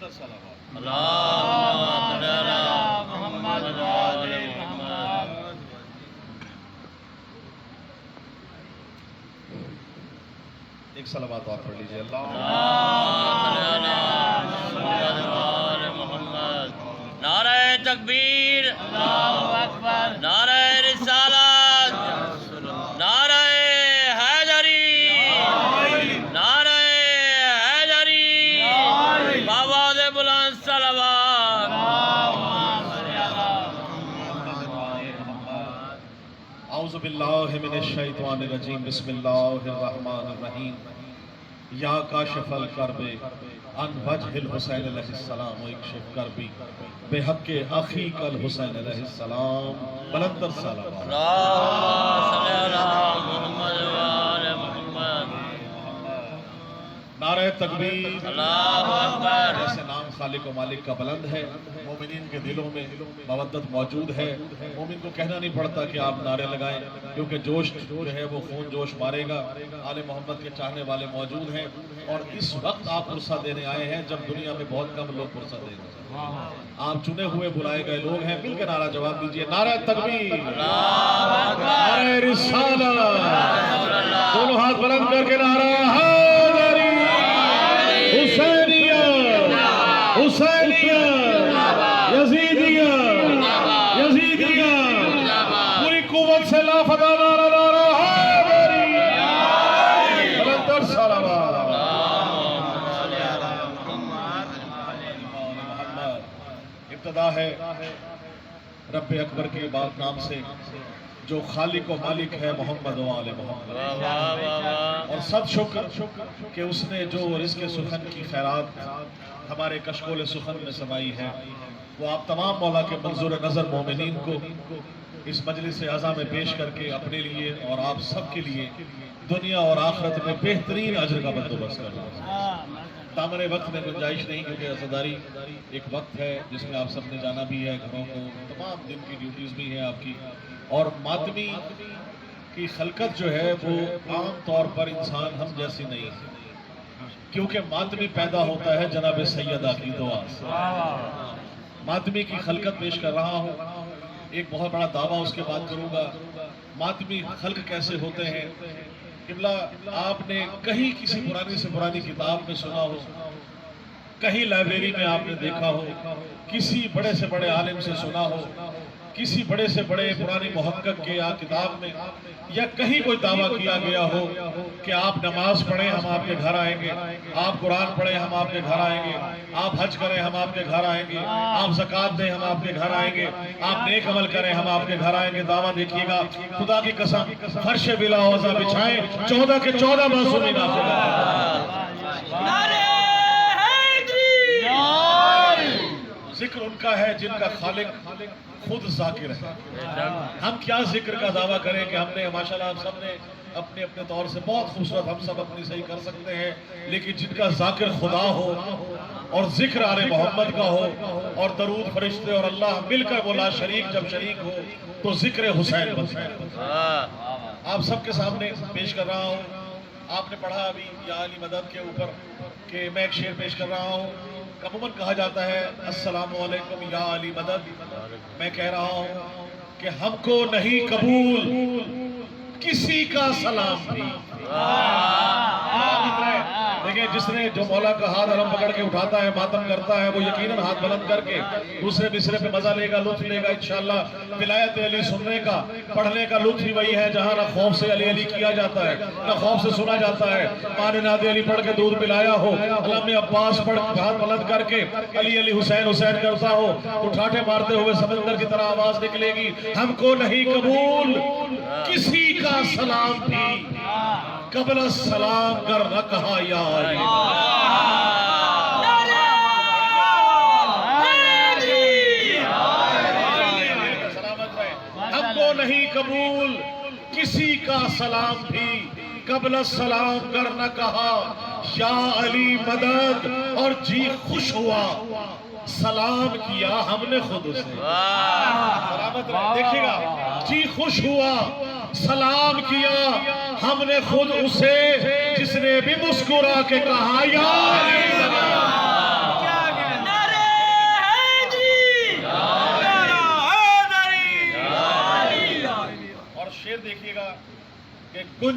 بلندر صلوات اللهم صل علی محمد و آل محمد. ایک صلوات اور پڑھ لیجیے. اللہ اللهم صل علی محمد و آل محمد. نعرہ تکبیر، اللہ اکبر، نعرہ رسالت، نعرہ حیدری، نعرہ حیدری، بآواز بلند صلوات. اعوذ باللہ من الشیطان الرجیم. بسم اللہ الرحمن الرحیم. یا کاشف الکرب عن وجہ الحسین علیہ السلام واکشف کربی بحق اخیک الحسین علیہ السلام. بلندر صلوات. اللهم صل علی محمد و آل محمد. نعرہ تکبیر. اللہ اکبر. جیسے نام خالق و مالک کا بلند ہے، مومنین کے دلوں میں مودت موجود ہے. مومن کو کہنا نہیں پڑتا کہ آپ نعرے لگائیں، کیونکہ جوش جو ہے وہ خون جوش مارے گا. آل محمد کے چاہنے والے موجود ہیں، اور اس وقت آپ پرسہ دینے آئے ہیں جب دنیا میں بہت کم لوگ پرسہ دیں گے. آپ چنے ہوئے بلائے گئے لوگ ہیں. مل کے نعرہ جواب دیجئے. نعرہ تکبیر، نعرہ رسالت. دونوں ہاتھ بلند کر کے نعرہ حیدری، حسینیہ، حسینیہ، یزیدیہ، یزیدیہ. پوری قوت سے لافدہ نعرہ نعرہ حیدری. بلندر صلوات. ابتدا ہے رب اکبر کے بات نام سے، جو خالق و مالک ہے محمد و آل محمد. اور سب شکر کہ اس نے جو رزق سخن کی خیرات ہمارے کشکول سخن میں سمائی ہے، وہ آپ تمام مولا کے منظور نظر مومنین کو اس مجلس اعظم میں پیش کر کے اپنے لیے اور آپ سب کے لیے دنیا اور آخرت میں بہترین اجر کا بندوبست کر رہا ہے. دامن وقت میں گنجائش نہیں، کیونکہ عزاداری ایک وقت ہے جس میں آپ سب نے جانا بھی ہے گھروں کو، تمام دن کی ڈیوٹیز بھی ہیں آپ کی. اور ماتمی کی خلقت جو ہے وہ عام طور پر انسان ہم جیسی نہیں ہے، کیونکہ ماتمی پیدا ہوتا ہے جناب سیدہ کی دعا سے. ماتمی کی خلقت پیش کر رہا ہوں. ایک بہت بڑا دعویٰ اس کے بعد کروں گا. ماتمی خلق کیسے ہوتے ہیں؟ قبلہ آپ نے کہیں کسی پرانی سے پرانی کتاب میں سنا ہو، کہیں لائبریری میں آپ نے دیکھا ہو، کسی بڑے سے بڑے عالم سے سنا ہو، کسی بڑے سے بڑے پرانی محقق کے یا کتاب میں، یا کہیں کوئی دعویٰ کیا گیا ہو کہ آپ نماز پڑھیں ہم آپ کے گھر آئیں گے، آپ قرآن پڑھیں ہم آپ کے گھر آئیں گے، آپ حج کریں ہم آپ کے گھر آئیں گے، آپ زکوٰۃ دیں ہم آپ کے گھر آئیں گے، آپ نیک عمل کریں ہم آپ کے گھر آئیں گے. دعویٰ دیکھیے گا، خدا کی قسم فرش بلا وضع بچھائیں 14 کے 14 معصومین آپ کے گھر. ذکر ان کا ہے جن کا خالق خود ذاکر ہے. ہم کیا ذکر کا دعویٰ کریں کہ ہم نے ماشاءاللہ ہم سب نے اپنے اپنے طور سے بہت خوبصورت ہم سب اپنی صحیح کر سکتے ہیں، لیکن جن کا ذاکر خدا ہو اور ذکر آل محمد کا ہو اور درود فرشتے اور اللہ مل کر بولا شریک جب شریک ہو تو ذکر حسین بنتا ہے. آپ سب کے سامنے پیش کر رہا ہوں. آپ نے پڑھا ابھی یا علی مدد کے اوپر کہ میں ایک شعر پیش کر رہا ہوں. عموماً کہا جاتا ہے السلام علیکم یا علی مدد. میں کہہ رہا ہوں کہ ہم کو نہیں قبول کسی کا سلام بھی. دیکھیں جس نے جو مولا کا ہاتھ علم پکڑ کے اٹھاتا ہے ماتم کرتا ہے وہ یقیناً ہاتھ بلند کر کے دوسرے مصرے پہ مزہ لے گا، لطف لے گا انشاءاللہ. ولایت علی سننے کا پڑھنے کا لطف ہی وہی ہے جہاں نہ خوف سے علی علی کیا جاتا ہے نہ خوف سے سنا جاتا ہے. ماں نے ناد علی پڑھ کے دودھ پلایا ہو، علم عباس پڑھ ہاتھ بلند کر کے علی علی حسین حسین کرتا ہو تو ٹھاٹھے مارتے ہوئے سمندر کی طرح آواز نکلے گی ہم کو نہیں قبول کسی کا سلام بھی قبل السلام کر نہ کہا یا علی. ہم کو نہیں قبول کسی کا سلام بھی قبل السلام کر نہ کہا یا علی مدد. اور جی خوش ہوا سلام کیا ہم نے خود اسے. سلامت رہے. دیکھیے گا جی خوش ہوا سلام کیا ہم نے خود اسے جس نے بھی مسکرا کے کہا یا علی مدد.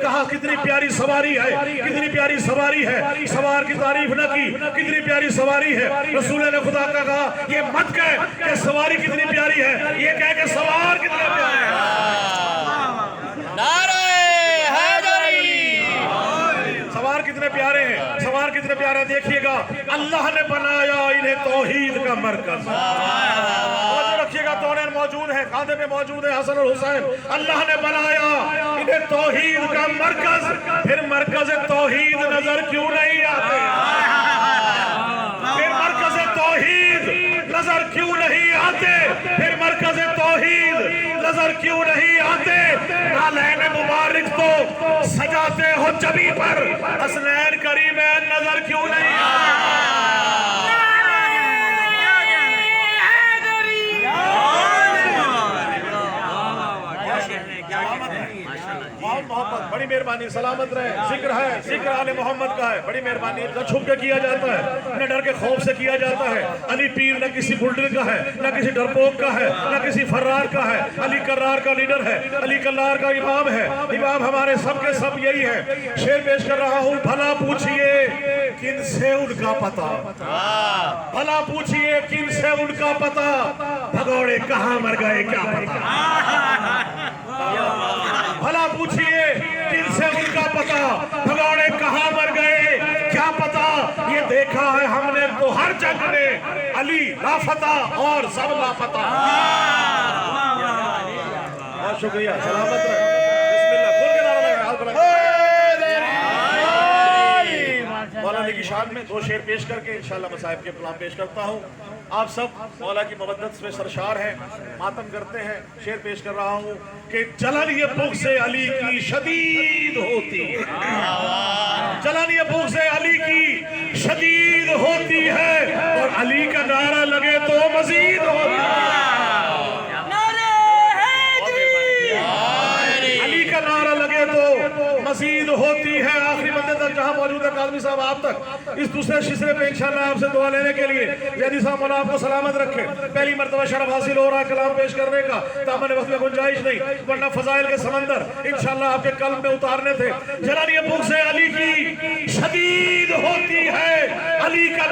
کہا کتنی پیاری سواری ہے، کتنی پیاری سواری ہے، سوار کی تعریف نہ کی، کتنی پیاری سواری ہے۔ رسول نے خدا کا کہا یہ مت کہہ کہ سواری کتنی پیاری ہے، یہ کہہ کہ سوار کتنے پیارے ہیں۔ نعرہ حیدری، سوار کتنے پیارے ہیں، سوار کتنے پیارے ہیں۔ دیکھیے گا اللہ نے بنایا انہیں توحید کا مرکز۔ توجہ رکھیے گا، دونوں موجود ہیں، کاندھے پہ موجود ہیں حسن اور حسین۔ اللہ نے بنایا انہیں توحید کا مرکز، پھر مرکز توحید نظر کیوں نہیں آتے؟ پھر مرکز توحید نظر کیوں نہیں آتے؟ پھر مرکز توحید نظر کیوں نہیں آتے؟ نالین مبارک تو سجاتے ہو جبی پر، حسنین کریمین نظر کیوں نہیں آتے؟ محمد بڑی مہربانی، سلامت رہے، ذکر ہے، ذکر آل محمد کا ہے، بڑی مہربانی۔ نہ چھپ کے کیا جاتا ہے، نہ ڈر کے خوف سے کیا جاتا ہے۔ علی پیر نہ کسی بلڈر کا ہے، نہ کسی ڈرپوک کا ہے، نہ کسی فرار کا ہے۔ علی کرار کا لیڈر ہے، علی کرار کا امام ہے، امام ہمارے سب کے سب یہی ہے۔ شعر پیش کر رہا ہوں، بھلا پوچھئے کن سے ان کا پتہ، بھلا پوچھئے کن سے ان کا پتہ، بھگوڑے کہاں مر گئے کیا پتہ، بھلا پوچھئے کن سے ان کا پتہ، بھگوڑے کہاں مر گئے کیا پتہ۔ یہ دیکھا ہے ہم نے تو ہر جنگ میں علی لافتہ اور سب لافتہ۔ بہت شکریہ، سلامت رہے، بسم اللہ، کھول کے نعرہ لگائے، ہاتھ بلند۔ مولا علی کی شان میں دو شعر پیش کر کے انشاءاللہ مصائب کے کلام پیش کرتا ہوں۔ آپ سب مولا کی مودت میں سرشار ہیں، ماتم کرتے ہیں۔ شعر پیش کر رہا ہوں کہ جلن یہ بغض علی کی شدید ہوتی ہے، جلن یہ بغض علی کی شدید ہوتی ہے، اور علی کا نعرہ لگے تو مزید ہوتی ہے۔ علی کا نعرہ لگے تو مزید ہوتی ہے۔ آخری بندے تک جہاں موجود ہے قاضی صاحب آپ تک اس دوسرے شسرے پہ انشاءاللہ آپ سے دعا لینے کے لیے یعنی صاحب مولا آپ کو سلامت رکھے۔ پہلی مرتبہ شرف حاصل ہو رہا کلام پیش کرنے کا، دامن وقت میں گنجائش نہیں، ورنہ فضائل کے سمندر انشاءاللہ آپ کے قلب میں اتارنے تھے۔ جلن یہ بغض علی کی شدید ہوتی ہے، علی کا